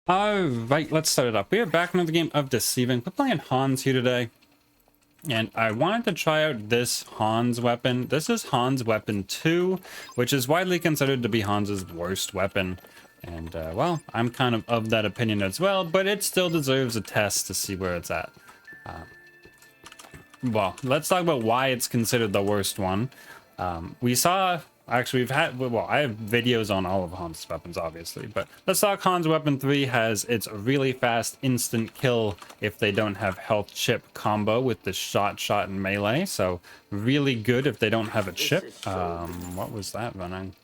Alright, let's start it up. We are back in another game of Deceive Inc. We're playing HANS here today. And I wanted to try out this HANS weapon. This is HANS Weapon 2, which is widely considered to be Hans's worst weapon. And, well, I'm kind of that opinion as well, but it still deserves a test to see where it's at. Well, let's talk about why it's considered the worst one. We saw... Actually, I have videos on all of Hans' weapons, obviously, but let's talk Hans Weapon 3 has its really fast instant kill if they don't have health chip combo with the shot, and melee, so really good if they don't have a chip. What was that running?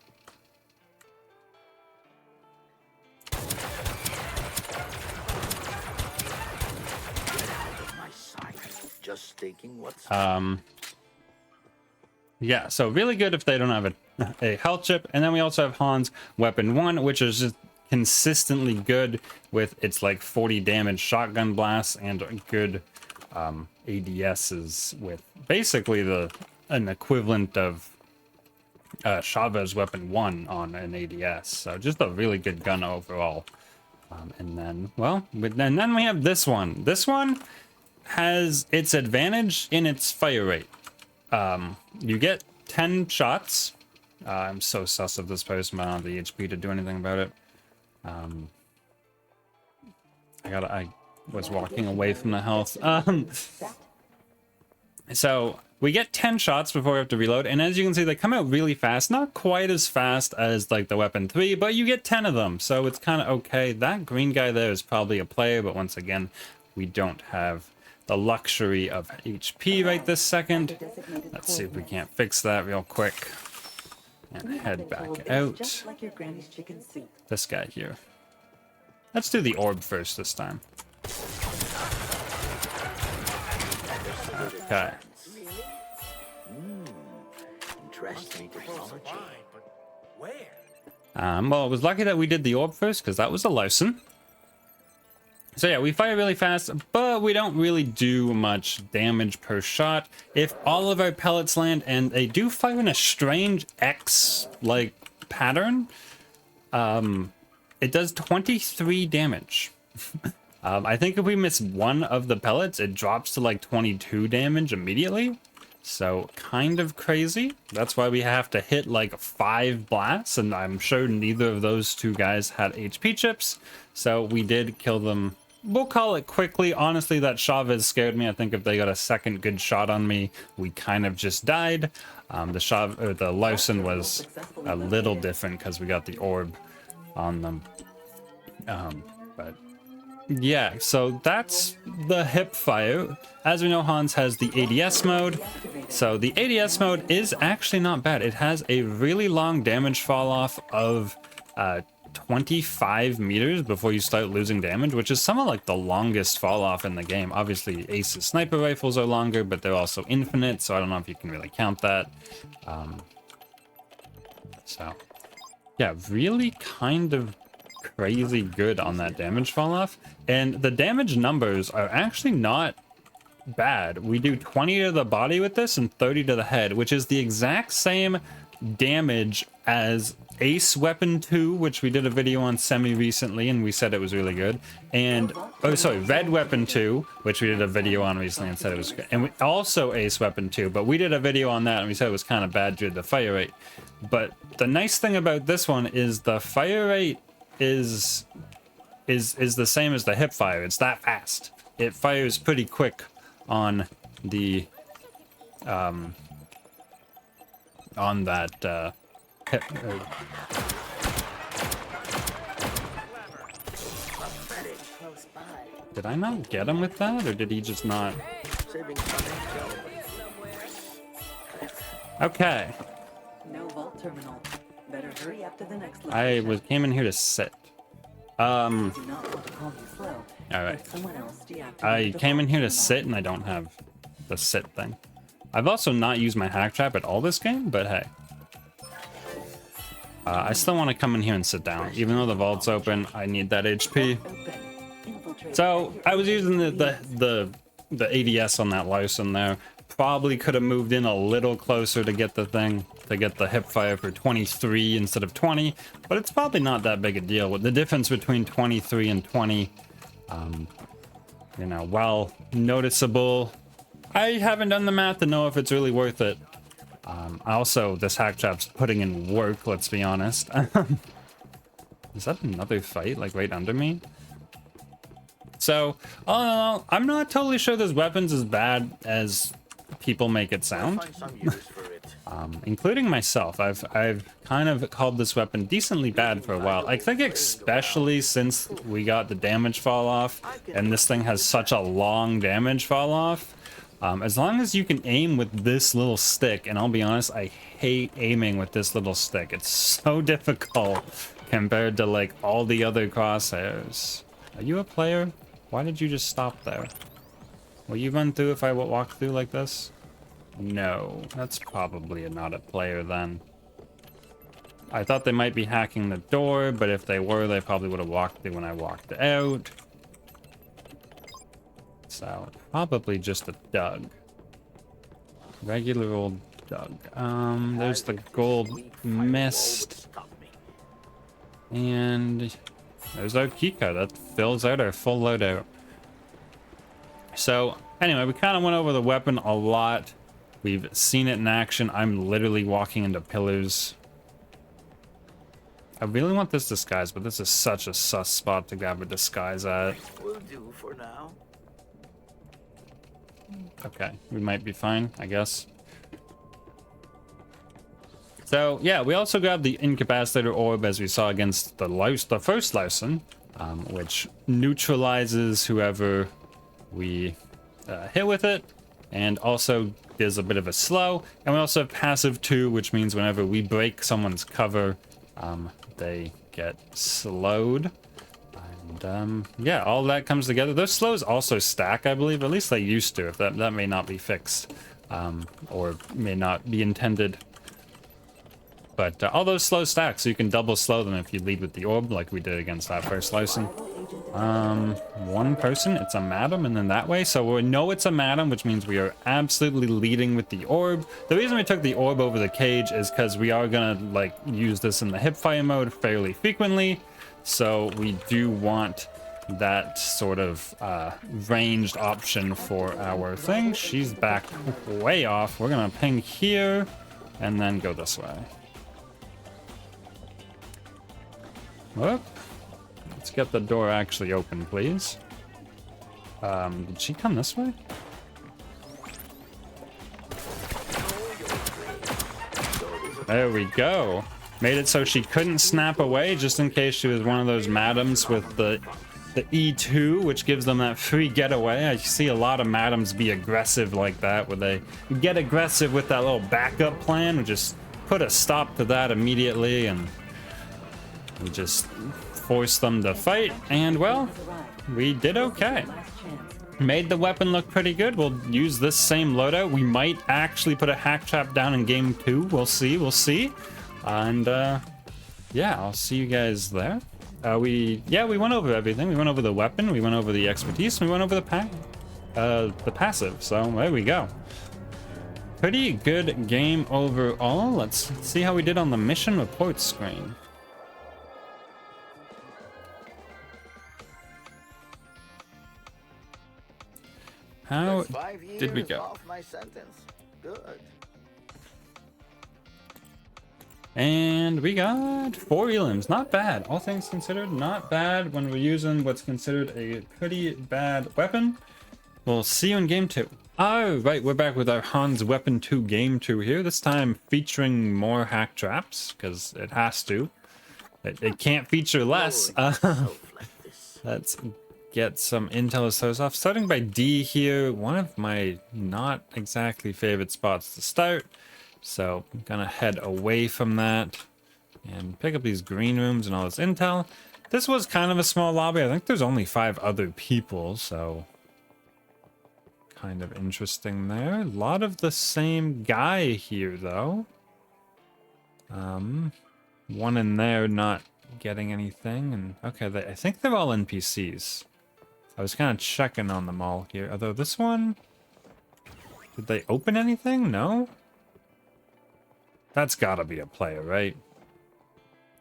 Yeah, so really good if they don't have a health chip. And then we also have Hans Weapon 1, which is just consistently good with its like 40 damage shotgun blasts and good ADSs with basically an equivalent of Chavez Weapon 1 on an ADS. So just a really good gun overall. And then, well, and then we have this one. This one has its advantage in its fire rate. You get 10 shots. I'm so sus of this person, but I don't have the HP to do anything about it. I was walking away from the health. So we get 10 shots before we have to reload, and as you can see, they come out really fast. Not quite as fast as like the Weapon 3, but you get 10 of them, so it's kind of okay. That green guy there is probably a player, but once again, we don't have the luxury of HP right this second. Let's see if we can't fix that real quick and head back out. This guy here. Let's do the orb first this time. Okay. Well, it was lucky that we did the orb first because that was a Larson. So yeah, we fire really fast, but we don't really do much damage per shot. If all of our pellets land, and they do fire in a strange X-like pattern, it does 23 damage. I think if we miss one of the pellets, it drops to like 22 damage immediately. So kind of crazy. That's why we have to hit like 5 blasts, and I'm sure neither of those two guys had HP chips. So we did kill them. We'll call it quickly. Honestly, that Chavez scared me. I think if they got a second good shot on me, we kind of just died. The Larson was a little different because we got the orb on them. But yeah, so that's the hip fire. As we know, Hans has the ADS mode. So the ADS mode is actually not bad. It has a really long damage fall off of 25 meters before you start losing damage, which is some of like the longest fall off in the game. Obviously, Ace's sniper rifles are longer, but they're also infinite, so I don't know if you can really count that. So yeah, really kind of crazy good on that damage fall off, and the damage numbers are actually not bad. We do 20 to the body with this and 30 to the head, which is the exact same damage as Ace Weapon 2, which we did a video on semi-recently, and we said it was really good. And, oh, sorry, Red Weapon 2, which we did a video on recently and said it was good. And we also Ace Weapon 2, but we did a video on that and we said it was kind of bad due to the fire rate. But the nice thing about this one is the fire rate is the same as the hip fire. It's that fast. It fires pretty quick on the, on that, Did I not get him with that, or did he just not? Okay. No vault terminal. Better hurry up to the next came in here to sit. All right. I came in here to sit, and I don't have the sit thing. I've also not used my hack trap at all this game, but hey. I still want to come in here and sit down. Even though the vault's open, I need that HP. So I was using the ADS on that Larson there. Probably could have moved in a little closer to get the thing. to get the hip fire for 23 instead of 20, but it's probably not that big a deal. With the difference between 23 and 20, you know, while noticeable, I haven't done the math to know if it's really worth it. Also, this hack trap's putting in work, let's be honest. Is that another fight, like right under me? So, all in all, I'm not totally sure this weapon's as bad as people make it sound. Including myself. I've kind of called this weapon decently bad for a while. I think especially since we got the damage fall off, and this thing has such a long damage fall off. As long as you can aim with this little stick, and I'll be honest, I hate aiming with this little stick. It's so difficult compared to like all the other crosshairs. Are you a player? Why did you just stop there? Will you run through if I walk through like this? No, that's probably not a player then. I thought they might be hacking the door, but if they were, they probably would have walked through when I walked out. So, probably just a Doug. Regular old Doug. There's the gold mist. And there's our keycard. That fills out our full loadout. So, anyway, we kind of went over the weapon a lot. We've seen it in action. I'm literally walking into pillars. I really want this disguise, but this is such a sus spot to grab a disguise at. Will do for now. Okay, we might be fine, I guess. So, yeah, we also grabbed the Incapacitor Orb, as we saw against the first Larson, which neutralizes whoever we hit with it, and also gives a bit of a slow. And we also have passive 2, which means whenever we break someone's cover, they get slowed. And yeah, all that comes together. Those slows also stack, I believe. At least they used to. If that may not be fixed, or may not be intended. But all those slows stack, so you can double slow them if you lead with the orb, like we did against that first Larson. One person, it's a madam, and then that way. So we know it's a madam, which means we are absolutely leading with the orb. The reason we took the orb over the cage is because we are gonna like use this in the hipfire mode fairly frequently. So we do want that sort of ranged option for our thing. She's back way off. We're gonna ping here and then go this way. Whoop. Let's get the door actually open, please. Did she come this way? There we go. Made it so she couldn't snap away, just in case she was one of those madams with the E2, which gives them that free getaway. I see a lot of madams be aggressive like that, where they get aggressive with that little backup plan, and just put a stop to that immediately, and we just force them to fight. And well, we did okay. Made the weapon look pretty good. We'll use this same loadout. We might actually put a hack trap down in game 2. We'll see. And yeah, I'll see you guys there. We went over everything. We went over the weapon, we went over the expertise, and we went over the passive. So there we go. Pretty good game overall. Let's see how we did on the mission report screen. How did we go? Off my sentence. Good. And we got 4 elims. Not bad. All things considered, not bad when we're using what's considered a pretty bad weapon. We'll see you in game 2. Alright, we're back with our HANS Weapon 2 game 2 here. This time featuring more hack traps, because it has to. It can't feature less. Let's get some intel to start us off. Starting by D here, one of my not exactly favorite spots to start. So I'm gonna head away from that and pick up these green rooms and all this intel. This was kind of a small lobby. I think there's only 5 other people, so kind of interesting there. A lot of the same guy here though. One in there not getting anything, and okay, I think they're all NPCs. I was kind of checking on them all here. Although this one, did they open anything? No? That's gotta be a player, right?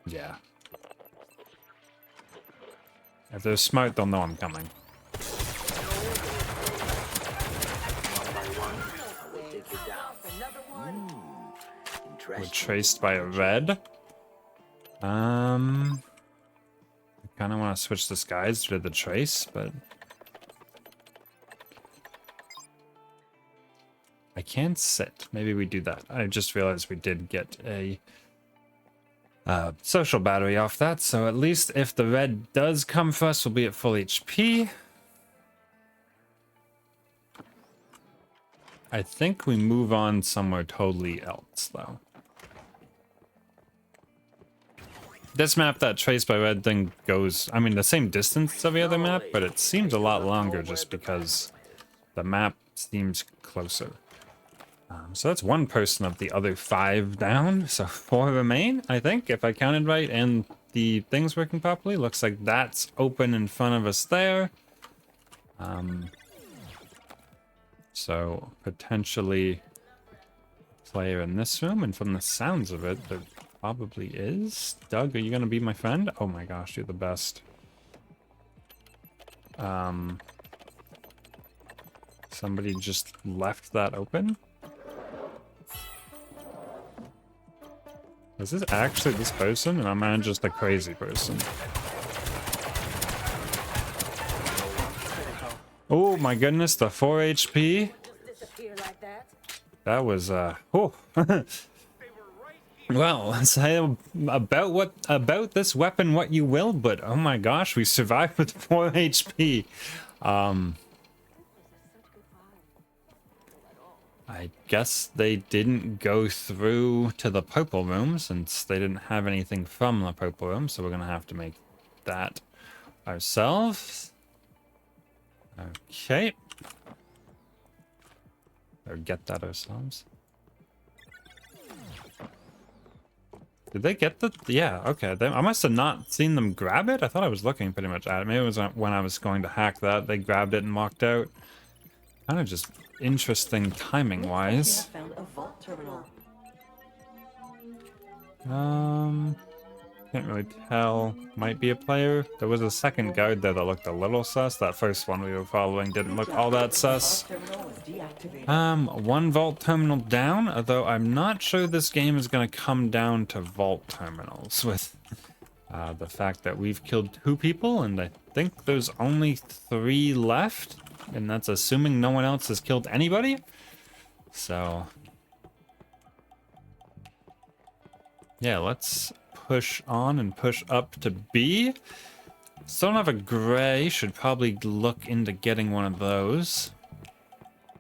Yeah. If they're smart, they'll know I'm coming. One by one, I will take you down. We're Interesting. traced by a red. I kind of want to switch this guys to the trace, but I can't sit. Maybe we do that. I just realized we did get a social battery off that, so at least if the red does come for us, we'll be at full HP. I think we move on somewhere totally else, though. This map, that trace by red thing goes, I mean, the same distance as every other map, but it seems a lot longer just because the map seems closer. So that's one person of the other 5 down, so 4 remain, I think, if I counted right, and the thing's working properly. Looks like that's open in front of us there. So potentially player in this room, and from the sounds of it, there probably is. Doug, are you gonna be my friend? Oh my gosh, you're the best. Somebody just left that open? Is this actually this person? And am I just a crazy person? Oh my goodness, the 4 HP. That was oh. Well, say about this weapon what you will, but oh my gosh, we survived with 4 HP. I guess they didn't go through to the purple room since they didn't have anything from the purple room, so we're gonna have to make that ourselves. Okay. Or get that ourselves. Did they get the... Yeah, okay. I must have not seen them grab it. I thought I was looking pretty much at it. Maybe it was when I was going to hack that. They grabbed it and walked out. Kind of just interesting timing-wise. Found a vault terminal. Can't really tell. Might be a player. There was a second guard there that looked a little sus. That first one we were following didn't look all that sus. Terminal was deactivated. 1 vault terminal down, although I'm not sure this game is going to come down to vault terminals with the fact that we've killed 2 people, and I think there's only 3 left, and that's assuming no one else has killed anybody. So yeah, let's push on and push up to B. Still don't have a gray. Should probably look into getting one of those.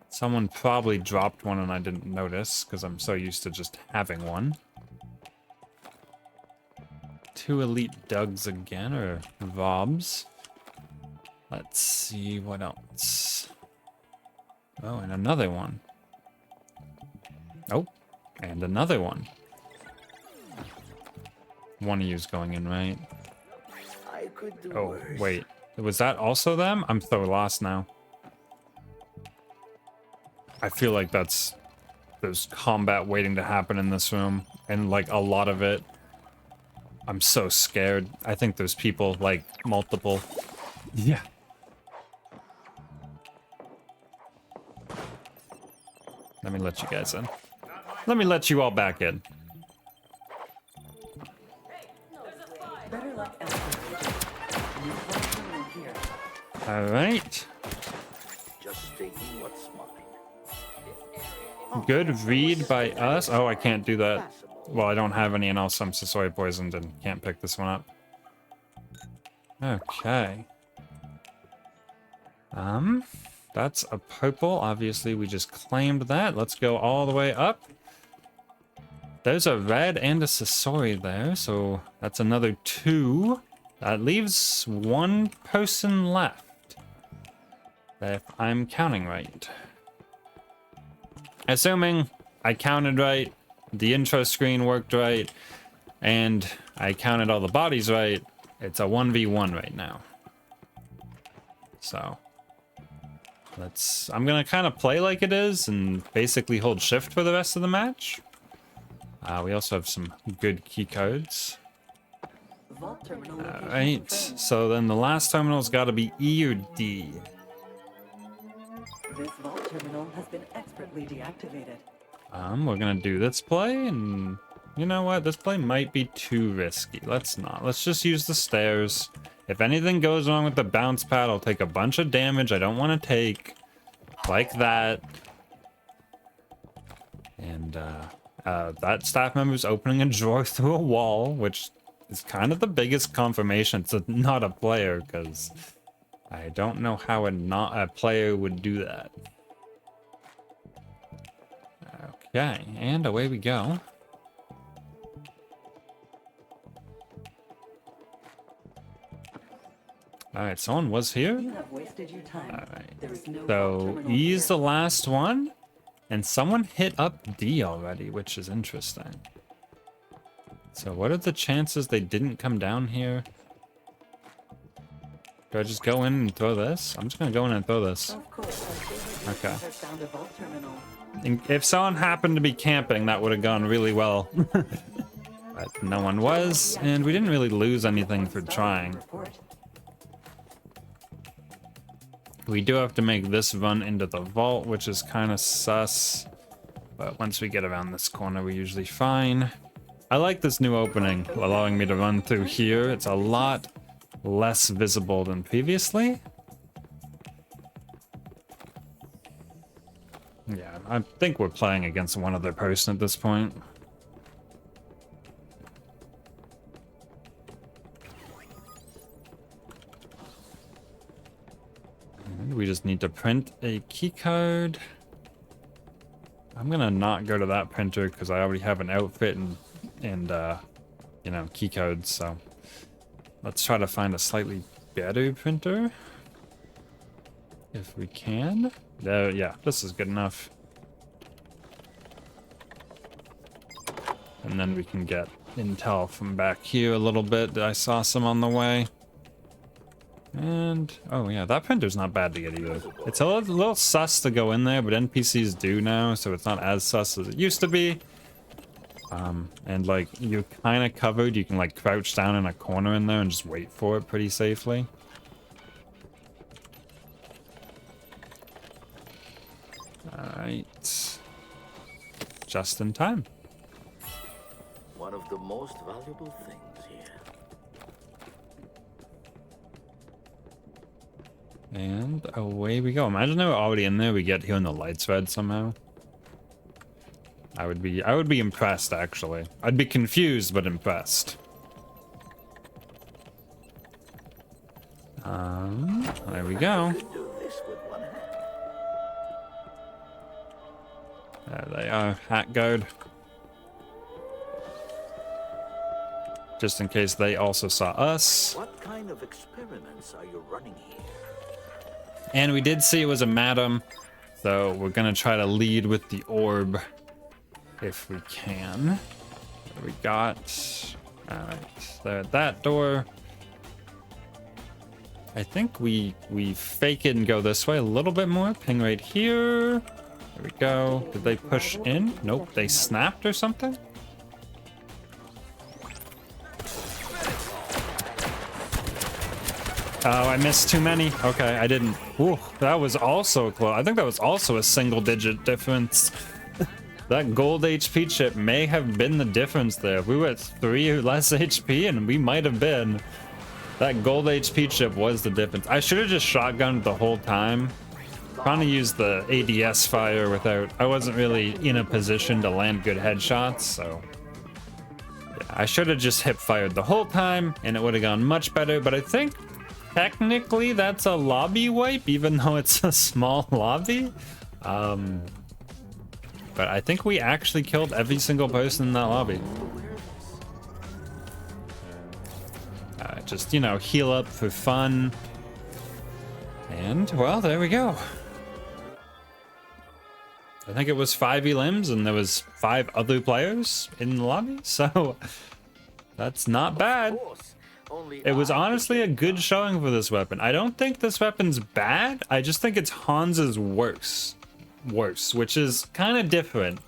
Someone probably dropped one and I didn't notice because I'm so used to just having one. 2 elite Dougs again, or Vobs. Let's see what else. Oh, and another one. Oh, and another one. One of you's going in, right? I could do Oh, worse. wait. Was that also them? I'm so lost now. I feel like there's combat waiting to happen in this room, and like a lot of it. I'm so scared. I think there's people, like, multiple. Yeah. Let me let you guys in. Let me let you all back in. Better luck elsewhere. New vault terminal here. All right. Just taking what's mine. Good read by us. Oh, I can't do that. Passable. Well, I don't have any, and also I'm Sasori poisoned and can't pick this one up. Okay. That's a purple. Obviously, we just claimed that. Let's go all the way up. There's a red and a Sasori there, so that's another 2. That leaves 1 person left, if I'm counting right. Assuming I counted right, the intro screen worked right, and I counted all the bodies right, it's a 1v1 right now. So I'm gonna kind of play like it is and basically hold shift for the rest of the match. We also have some good key codes. Vault terminal location Alright, confirmed. so then the last terminal's got to be E or D. This vault terminal has been expertly deactivated. We're gonna do this play, and you know what? This play might be too risky. Let's not. Let's just use the stairs. If anything goes wrong with the bounce pad, I'll take a bunch of damage I don't want to take. Like that. And, that staff member's opening a drawer through a wall, which is kind of the biggest confirmation it's not a player, because I don't know how a player would do that. Okay, and away we go. Alright, someone was here. You have wasted your time. Alright, There is no vault so terminal E's here. the last one, and someone hit up D already, which is interesting. So what are the chances they didn't come down here? Do I just go in and throw this? I'm just gonna go in and throw this. Of course, our favorite Okay. users have found a vault terminal. And if someone happened to be camping, that would have gone really well. But no one was, and we didn't really lose anything for trying. Report. We do have to make this run into the vault, which is kind of sus. But once we get around this corner, we're usually fine. I like this new opening, allowing me to run through here. It's a lot less visible than previously. Yeah, I think we're playing against one other person at this point. And we just need to print a key card. I'm gonna not go to that printer because I already have an outfit and you know, key codes. So let's try to find a slightly better printer if we can. There, yeah, this is good enough. And then we can get intel from back here a little bit. I saw some on the way. And, oh yeah, that printer's not bad to get either. It's a little sus to go in there, but NPCs do now, so it's not as sus as it used to be. And like, you're kind of covered. You can like crouch down in a corner in there and just wait for it pretty safely. Alright. Just in time. One of the most valuable things here. And away we go. Imagine they were already in there. We get here and the lights red somehow. I would be impressed, actually. I'd be confused, but impressed. There we go. Could do this with one hand. There they are, hat guard. Just in case they also saw us. What kind of experiments are you running here? And we did see it was a madam, so we're gonna try to lead with the orb if we can. There we got. Alright, there at that door. I think we fake it and go this way a little bit more. Ping right here. There we go. Did they push in? Nope, they snapped or something? Oh, I missed too many. Okay, I didn't. Ooh, that was also close. I think that was also a single digit difference. That gold HP chip may have been the difference there. If we were at 3 or less HP, and we might have been. That gold HP chip was the difference. I should have just shotgunned the whole time. Trying to use the ADS fire without... I wasn't really in a position to land good headshots, so... Yeah, I should have just hip fired the whole time, and it would have gone much better, but I think... Technically, that's a lobby wipe, even though it's a small lobby. But I think we actually killed every single person in that lobby. Just, you know, heal up for fun. And, well, there we go. I think it was 5 elims, and there was 5 other players in the lobby, so that's not bad. Of course, only It was I honestly a good showing for this weapon. I don't think this weapon's bad. I just think it's Hans's worse, which is kind of different.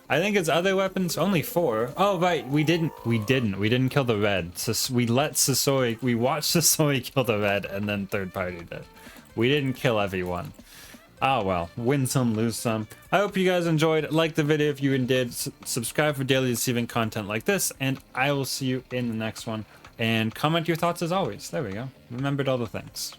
I think it's other weapons, only 4. Oh, right, we didn't kill the red. So we watched Sasori kill the red, and then third party did. We didn't kill everyone. Oh well, win some, lose some. I hope you guys enjoyed. Like the video if you did. Subscribe for daily Deceive Inc content like this, and I will see you in the next one. And comment your thoughts as always. There we go. Remembered all the things.